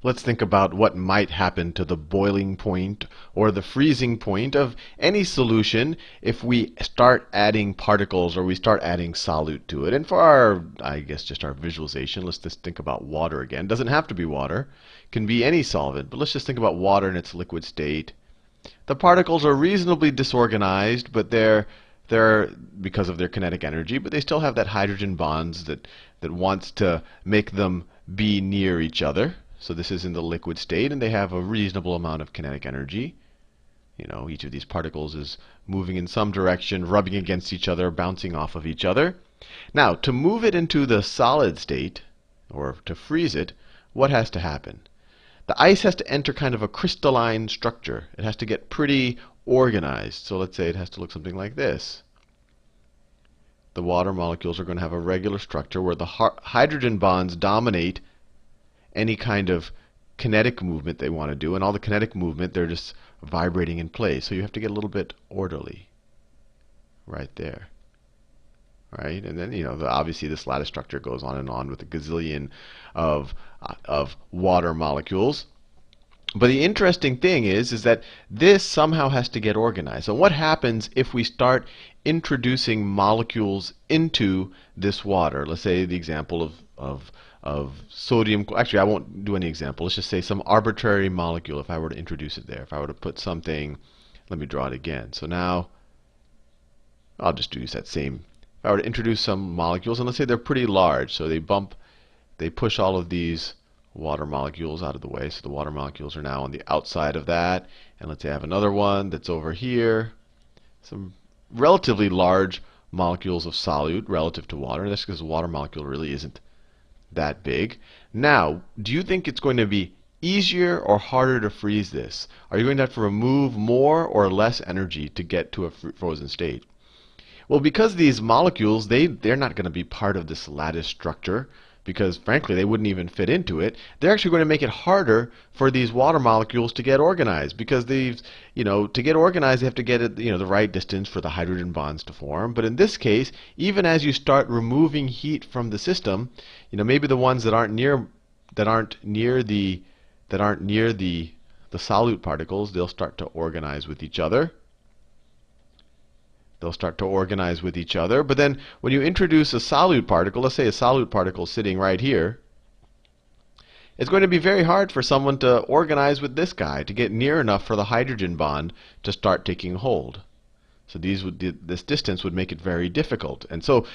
let's think about what might happen to the boiling point or the freezing point of any solution if we start adding particles or we start adding solute to it. And for our, I guess, just our visualization, let's just think about water again. It doesn't have to be water. It can be any solvent. But let's just think about water in its liquid state. The particles are reasonably disorganized, but they're because of their kinetic energy, but they still have that hydrogen bonds that wants to make them be near each other. So this is in the liquid state, and they have a reasonable amount of kinetic energy. You know, each of these particles is moving in some direction, rubbing against each other, bouncing off of each other. Now, to move it into the solid state, or to freeze it, what has to happen? The ice has to enter kind of a crystalline structure. It has to get pretty organized. So let's say it has to look something like this. The water molecules are going to have a regular structure where the hydrogen bonds dominate any kind of kinetic movement they want to do. And all the kinetic movement, they're just vibrating in place. So you have to get a little bit orderly right there. Right? And then, you know, obviously this lattice structure goes on and on with a gazillion of water molecules. But the interesting thing is that this somehow has to get organized. So what happens if we start introducing molecules into this water? Let's say the example of sodium. Actually, I won't do any example. Let's just say some arbitrary molecule if I were to introduce it there. If I were to put something, let me draw it again. So now I'll just use that same. If I were to introduce some molecules, and let's say they're pretty large, so they push all of these water molecules out of the way. So the water molecules are now on the outside of that. And let's say I have another one that's over here. Some relatively large molecules of solute relative to water. That's because the water molecule really isn't that big. Now, do you think it's going to be easier or harder to freeze this? Are you going to have to remove more or less energy to get to a frozen state? Well, because these molecules, they're not going to be part of this lattice structure, because frankly they wouldn't even fit into it. They're actually going to make it harder for these water molecules to get organized, because these, you know, to get organized they have to get it, you know, the right distance for the hydrogen bonds to form. But in this case, even as you start removing heat from the system, you know, maybe the ones that aren't near the solute particles, they'll start to organize with each other. They'll start to organize with each other. But then when you introduce a solute particle, let's say a solute particle sitting right here, it's going to be very hard for someone to organize with this guy, to get near enough for the hydrogen bond to start taking hold. So this distance would make it very difficult. And so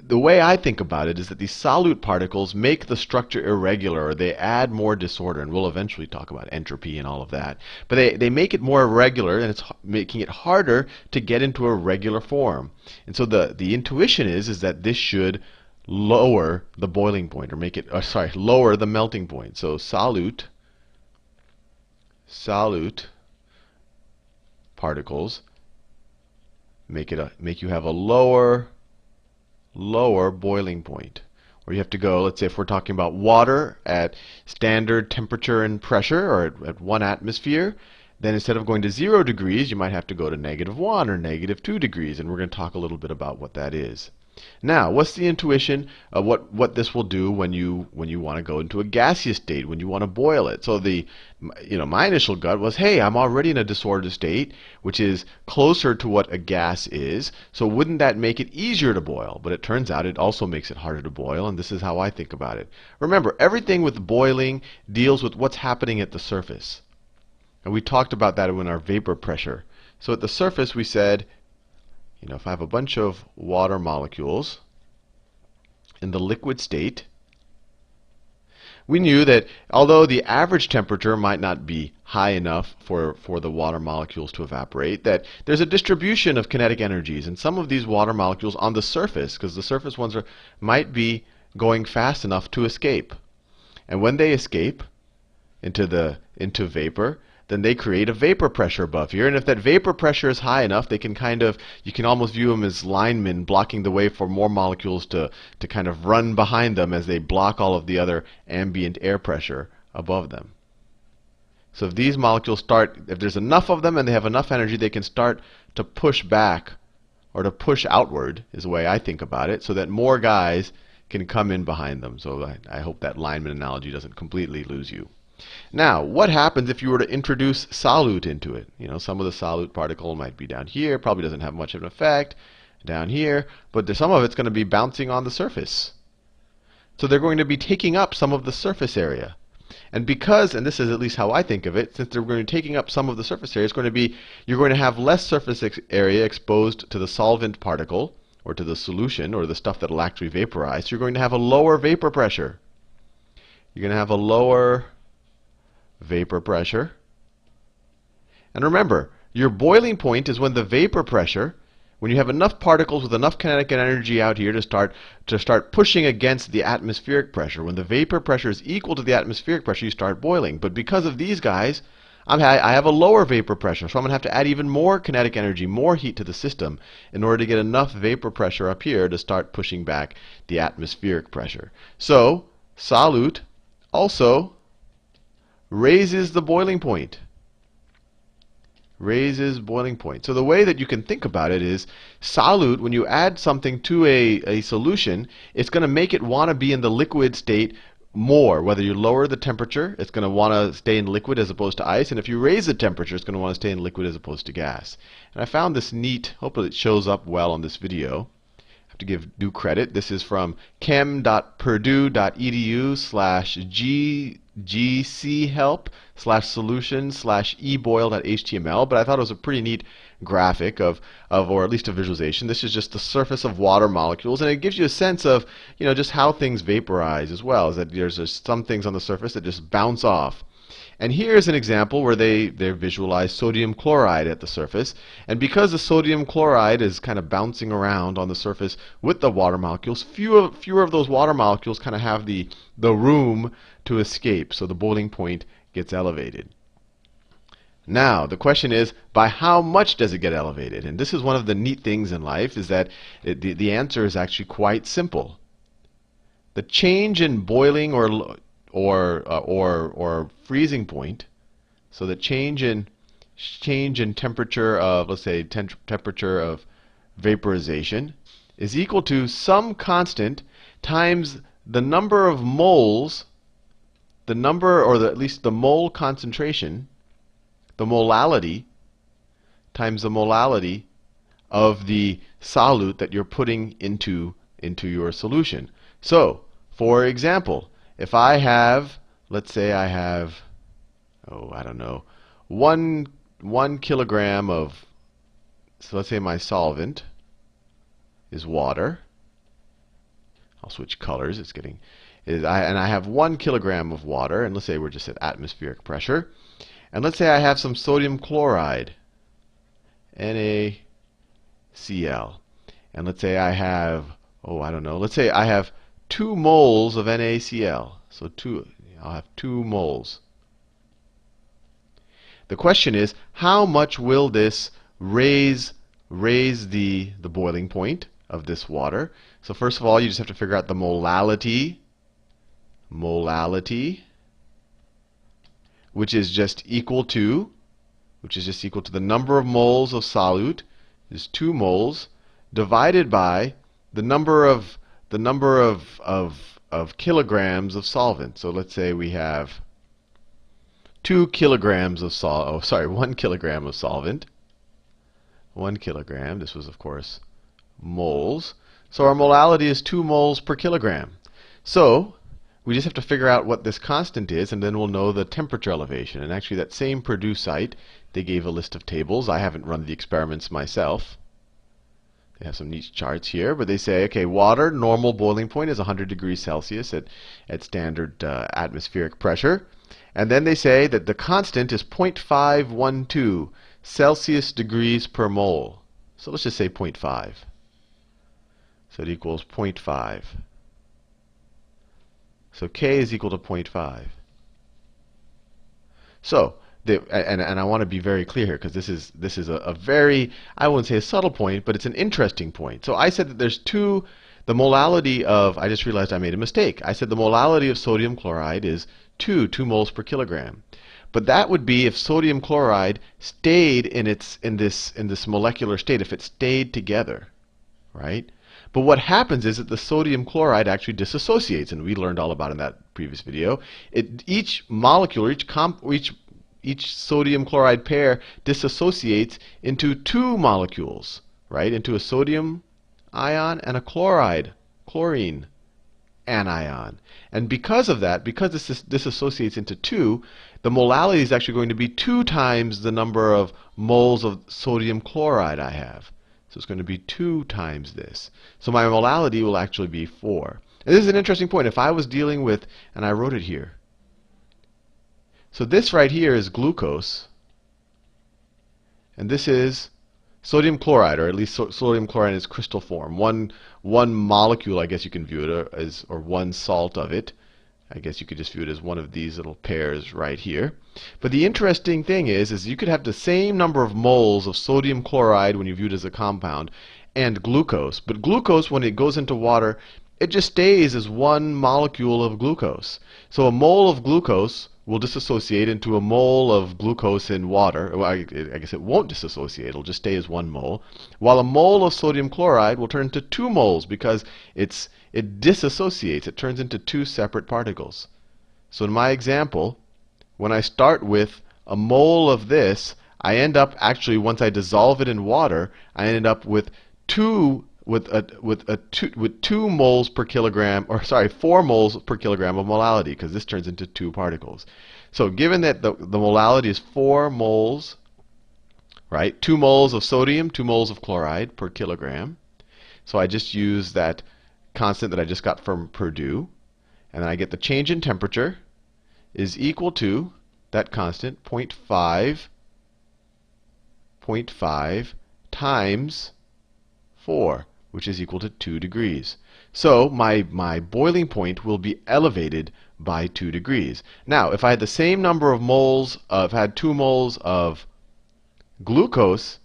the way I think about it is that these solute particles make the structure irregular, or they add more disorder. And we'll eventually talk about entropy and all of that. But they make it more irregular, and it's making it harder to get into a regular form. And so the intuition is that this should lower the boiling point, or make it, lower the melting point. So solute particles make you have a lower boiling point, where you have to go. Let's say if we're talking about water at standard temperature and pressure, or at 1 atmosphere, then instead of going to 0 degrees, you might have to go to -1 or -2 degrees, and we're going to talk a little bit about what that is. Now, what's the intuition of what this will do when you want to go into a gaseous state, when you want to boil it? So my initial gut was, hey, I'm already in a disordered state, which is closer to what a gas is. So wouldn't that make it easier to boil? But it turns out it also makes it harder to boil, and this is how I think about it. Remember, everything with boiling deals with what's happening at the surface. And we talked about that in our vapor pressure. So at the surface we said, if I have a bunch of water molecules in the liquid state, we knew that although the average temperature might not be high enough for the water molecules to evaporate, that there's a distribution of kinetic energies. And some of these water molecules on the surface, because the surface ones might be going fast enough to escape. And when they escape into vapor, then they create a vapor pressure above here. And if that vapor pressure is high enough, they can you can almost view them as linemen blocking the way for more molecules to kind of run behind them as they block all of the other ambient air pressure above them. So if these molecules if there's enough of them and they have enough energy, they can start to push back, or to push outward is the way I think about it, so that more guys can come in behind them. So I hope that lineman analogy doesn't completely lose you. Now, what happens if you were to introduce solute into it? You know, some of the solute particle might be down here, probably doesn't have much of an effect down here, but some of it's going to be bouncing on the surface. So they're going to be taking up some of the surface area. And because, and this is at least how I think of it, since they're going to be taking up some of the surface area, it's going to be, you're going to have less surface area exposed to the solvent particle, or to the solution, or the stuff that will actually vaporize. So you're going to have a lower vapor pressure. You're going to have a lower vapor pressure. And remember, your boiling point is when the vapor pressure, when you have enough particles with enough kinetic energy out here to start pushing against the atmospheric pressure. When the vapor pressure is equal to the atmospheric pressure, you start boiling. But because of these guys, I have a lower vapor pressure, so I'm going to have to add even more kinetic energy, more heat to the system, in order to get enough vapor pressure up here to start pushing back the atmospheric pressure. So, solute also raises the boiling point. Raises boiling point. So the way that you can think about it is, solute, when you add something to a solution, it's going to make it want to be in the liquid state more. Whether you lower the temperature, it's going to want to stay in liquid as opposed to ice. And if you raise the temperature, it's going to want to stay in liquid as opposed to gas. And I found this neat, hopefully it shows up well on this video. I have to give due credit. This is from chem.purdue.edu/gchelp/solution/eboil.html. But I thought it was a pretty neat graphic or at least a visualization. This is just the surface of water molecules, and it gives you a sense of, you know, just how things vaporize as well. Is that there's just some things on the surface that just bounce off. And here's an example where they visualize sodium chloride at the surface. And because the sodium chloride is kind of bouncing around on the surface with the water molecules, fewer of those water molecules kind of have the room to escape. So the boiling point gets elevated. Now, the question is, by how much does it get elevated? And this is one of the neat things in life, is that the answer is actually quite simple. The change in boiling or freezing point, so the change in temperature of, let's say, temperature of vaporization, is equal to some constant times the number of moles, at least the mole concentration, the molality, times the molality of the solute that you're putting into your solution. So, for example, if I have, let's say I have, I don't know, one kilogram of, so let's say my solvent is water. I'll switch colors. And I have 1 kilogram of water, and let's say we're just at atmospheric pressure. And let's say I have some sodium chloride, NaCl. And let's say I have, let's say I have 2 moles of NaCl. So I'll have 2 moles. The question is, how much will this raise the boiling point of this water? So first of all, you just have to figure out the molality, which is just equal to the number of moles of solute, is 2 moles, divided by the number of kilograms of solvent. So let's say we have 1 kilogram of solvent. 1 kilogram. This was, of course, moles. So our molality is 2 moles per kilogram. So we just have to figure out what this constant is, and then we'll know the temperature elevation. And actually, that same Purdue site, they gave a list of tables. I haven't run the experiments myself. They have some neat charts here, but they say, okay, water, normal boiling point is 100 degrees Celsius at standard atmospheric pressure. And then they say that the constant is 0.512 Celsius degrees per mole. So let's just say 0.5. So it equals 0.5. So K is equal to 0.5. So, and I want to be very clear here, because this is a very, I wouldn't say a subtle point, but it's an interesting point. So I said that there's the molality of, I just realized I made a mistake. I said the molality of sodium chloride is 2 moles per kilogram. But that would be if sodium chloride stayed in this molecular state, if it stayed together, right? But what happens is that the sodium chloride actually disassociates, and we learned all about in that previous video, each molecule, each sodium chloride pair dissociates into two molecules, right? Into a sodium ion and a chlorine anion. And because of that, because this dissociates into two, the molality is actually going to be 2 times the number of moles of sodium chloride I have. So it's going to be 2 times this. So my molality will actually be 4. And this is an interesting point. If I was dealing with, and I wrote it here. So this right here is glucose. And this is sodium chloride, or at least sodium chloride in its crystal form. One molecule, I guess you can view it as, or one salt of it. I guess you could just view it as one of these little pairs right here. But the interesting thing is you could have the same number of moles of sodium chloride when you view it as a compound and glucose. But glucose, when it goes into water, it just stays as one molecule of glucose. So a mole of glucose will dissociate into a mole of glucose in water. Well, I guess it won't dissociate. It'll just stay as 1 mole. While a mole of sodium chloride will turn into 2 moles because it disassociates. It turns into 2 separate particles. So in my example, when I start with a mole of this, I end up actually, once I dissolve it in water, I ended up with 2 moles per kilogram, or sorry, 4 moles per kilogram of molality, because this turns into 2 particles. So given that the molality is 4 moles, right? 2 moles of sodium, 2 moles of chloride per kilogram. So I just use that constant that I just got from Purdue, and then I get the change in temperature is equal to that constant, 0.5 times 4, which is equal to 2 degrees. So my boiling point will be elevated by 2 degrees. Now, if I had the same number of moles, if I had 2 moles of glucose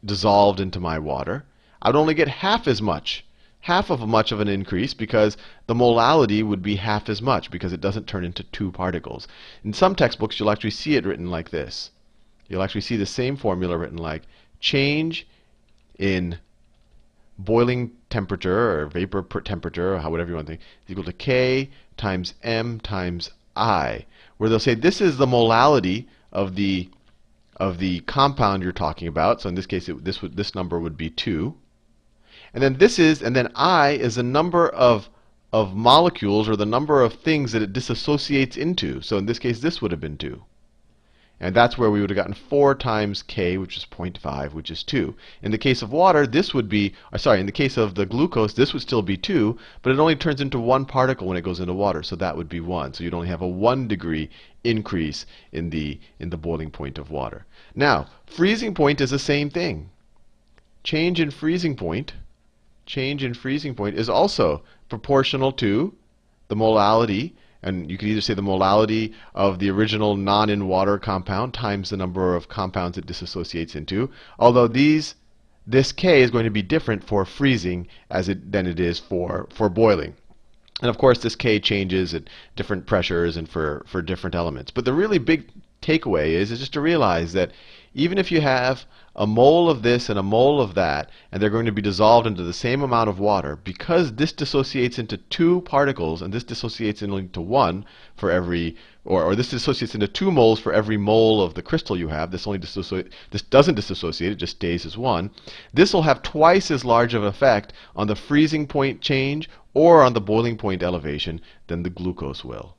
dissolved into my water, I would only get half of much of an increase, because the molality would be half as much, because it doesn't turn into 2 particles. In some textbooks, you'll actually see it written like this. You'll actually see the same formula written like change in boiling temperature, or vapor temperature, or whatever you want to think, is equal to K times M times I, where they'll say this is the molality of the compound you're talking about. So in this case, this number would be 2. And then I is the number of molecules, or the number of things that it dissociates into. So in this case, this would have been 2. And that's where we would have gotten 4 times K, which is 0.5, which is 2. In the case of water, this would be, in the case of the glucose, this would still be 2, but it only turns into 1 particle when it goes into water, so that would be 1. So you'd only have a 1 degree increase in the boiling point of water. Now, freezing point is the same thing. Change in freezing point is also proportional to the molality. And you could either say the molality of the original non-in-water compound times the number of compounds it dissociates into. Although this K is going to be different for freezing than it is for boiling. And of course, this K changes at different pressures and for different elements. But the really big takeaway is just to realize that even if you have a mole of this and a mole of that, and they're going to be dissolved into the same amount of water, because this dissociates into 2 particles, and this dissociates into 1 for every, or this dissociates into 2 moles for every mole of the crystal you have. This doesn't dissociate, it just stays as 1. This will have twice as large of an effect on the freezing point change or on the boiling point elevation than the glucose will.